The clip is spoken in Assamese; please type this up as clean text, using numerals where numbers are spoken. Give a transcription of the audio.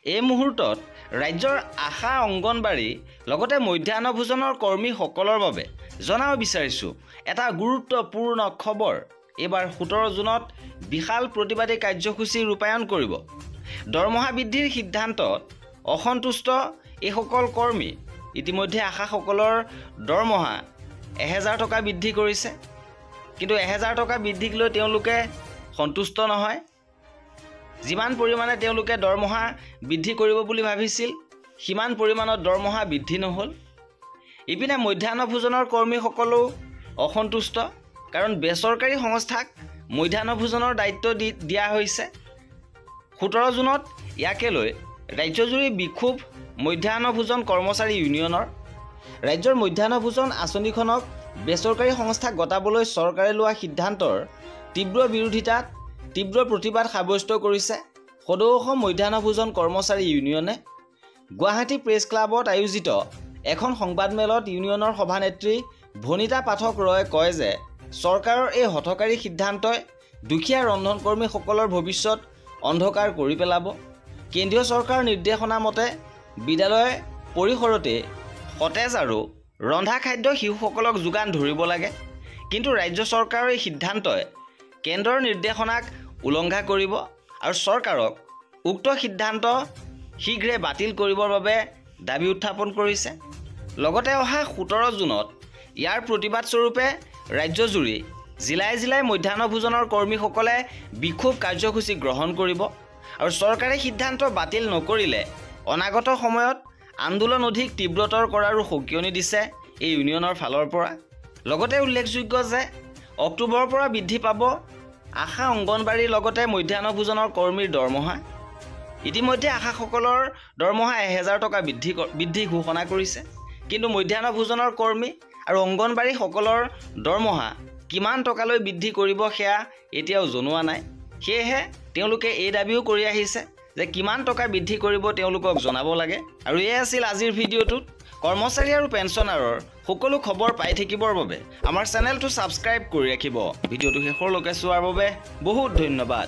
এই মুহূৰ্তত ৰাজ্যৰ আশা অংগনবাড়ী লগতে মধ্যাহ্ন ভোজনৰ কৰ্মীসকলৰ বাবে জনাব বিচাৰিছোঁ এটা গুৰুত্বপূৰ্ণ খবৰ। এইবাৰ 17 জুনত বিশাল প্ৰতিবাদী কাৰ্যসূচী ৰূপায়ণ কৰিব। দৰমহা বৃদ্ধিৰ সিদ্ধান্তত অসন্তুষ্ট এইসকল কৰ্মী। ইতিমধ্যে আশাসকলৰ দৰমহা 1000 টকা বৃদ্ধি কৰিছে, কিন্তু 1000 টকা বৃদ্ধিক লৈ তেওঁলোকে সন্তুষ্ট নহয়। যিমান পৰিমাণে তেওঁলোকে দৰমহা বৃদ্ধি কৰিব বুলি ভাবিছিল সিমান পৰিমাণৰ দৰমহা বৃদ্ধি নহ'ল। ইপিনে মধ্যাহ্ন ভোজনৰ কৰ্মীসকলেও অসন্তুষ্ট, কাৰণ বেচৰকাৰী সংস্থাক মধ্যাহ্ন ভোজনৰ দায়িত্ব দিয়া হৈছে। 17 জুনত ইয়াকে লৈ ৰাজ্যজুৰি বিক্ষোভ মধ্যাহ্ন ভোজন কৰ্মচাৰী ইউনিয়নৰ। ৰাজ্যৰ মধ্যাহ্ন ভোজন আঁচনিখনক বেচৰকাৰী সংস্থাক গতাবলৈ চৰকাৰে লোৱা সিদ্ধান্তৰ তীব্ৰ বিৰোধিতাত তীব্ৰ প্ৰতিবাদ সাব্যস্ত কৰিছে সদৌ অসম মধ্যাহ্ন ভোজন কৰ্মচাৰী ইউনিয়নে। গুৱাহাটী প্ৰেছ ক্লাবত আয়োজিত এখন সংবাদমেলত ইউনিয়নৰ সভানেত্ৰী ভনিতা পাঠক ৰয়ে কয় যে চৰকাৰৰ এই হঠকাৰী সিদ্ধান্তই দুখীয়া ৰন্ধনকৰ্মীসকলৰ ভৱিষ্যত অন্ধকাৰ কৰি পেলাব। কেন্দ্ৰীয় চৰকাৰৰ নিৰ্দেশনা মতে বিদ্যালয় পৰিসৰতে সতেজ আৰু ৰন্ধা খাদ্য শিশুসকলক যোগান ধৰিব লাগে, কিন্তু ৰাজ্য চৰকাৰৰ এই সিদ্ধান্তই কেন্দ্ৰৰ নিৰ্দেশনাক উলংঘা কৰিব আৰু চৰকাৰক উক্ত সিদ্ধান্ত শীঘ্ৰে বাতিল কৰিবৰ বাবে দাবী উত্থাপন কৰিছে। লগতে অহা 17 জুনত ইয়াৰ প্ৰতিবাদ স্বৰূপে ৰাজ্যজুৰি জিলাই জিলাই মধ্যাহ্ন ভোজনৰ কৰ্মীসকলে বিক্ষোভ কাৰ্যসূচী গ্ৰহণ কৰিব আৰু চৰকাৰে সিদ্ধান্ত বাতিল নকৰিলে অনাগত সময়ত আন্দোলন অধিক তীব্ৰতৰ কৰাৰো সকিয়নি দিছে এই ইউনিয়নৰ ফালৰ পৰা। লগতে উল্লেখযোগ্য যে অক্টোবৰৰ পৰা বৃদ্ধি পাব আশা অংগনবাড়ীৰ লগতে মধ্যাহ্ন ভোজনৰ কৰ্মীৰ দৰমহা। ইতিমধ্যে আশাসকলৰ দৰমহা 1000 টকা বৃদ্ধি ঘোষণা কৰিছে, কিন্তু মধ্যাহ্ন ভোজনৰ কৰ্মী আৰু অংগনবাড়ীসকলৰ দৰমহা কিমান টকালৈ বৃদ্ধি কৰিব সেয়া এতিয়াও জনোৱা নাই। সেয়েহে তেওঁলোকে এই দাবীও কৰি আহিছে যে কিমান টকা বৃদ্ধি কৰিব তেওঁলোকক জনাব লাগে। আৰু এয়া আছিল আজিৰ ভিডিঅ'টোত। কৰ্মচাৰী আৰু পেঞ্চনাৰৰ সকলো খবৰ পাই থাকিবৰ বাবে আমাৰ চেনেলটো ছাবস্ক্ৰাইব কৰি ৰাখিব। ভিডিঅ'টো শেষলৈকে চোৱাৰ বাবে বহুত ধন্যবাদ।